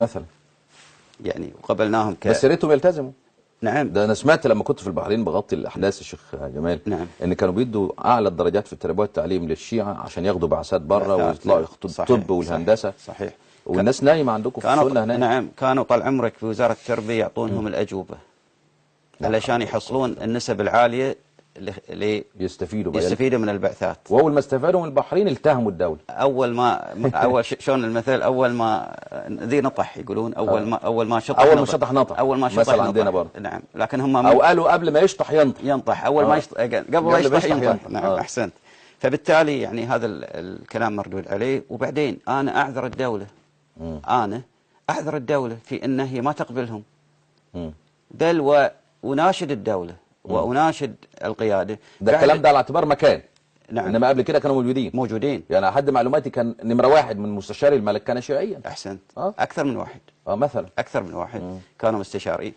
مثلا يعني وقبلناهم بس يا ريتهم يلتزموا. نعم. ده انا سمعت لما كنت في البحرين بغطي الاحداث الشيخ جمال، نعم. ان كانوا بيدوا اعلى الدرجات في التربيه والتعليم للشيعه عشان ياخدوا بعثات بره ويطلعوا ياخدوا الطب والهندسه. صحيح. والناس نايمه عندكم في السنه هناك. نعم، كانوا طال عمرك في وزاره التربيه يعطونهم الاجوبه علشان يحصلون النسب العاليه اللي يستفيدوا من البعثات. واول ما استفادوا من البحرين التهموا الدوله. شلون المثل، اول ما ذي نطح يقولون، اول ما شطح نطح. اول ما شطح مثل عندنا برضه. نعم، لكن هم او قالوا قبل ما يشطح ينطح. اول ما يشطح، قبل ما يشطح ينطح. نعم. احسنت. فبالتالي يعني هذا الكلام مردود عليه. وبعدين انا اعذر الدوله، انا اعذر الدوله في ان هي ما تقبلهم، بل واناشد الدوله واناشد القياده. ده الكلام ده على اعتبار مكان. نعم. انما قبل كده كانوا موجودين. يعني حد معلوماتي كان نمره واحد من مستشاري الملك كان شيعيا. احسنت. اكثر من واحد. مثلا اكثر من واحد كانوا مستشارين.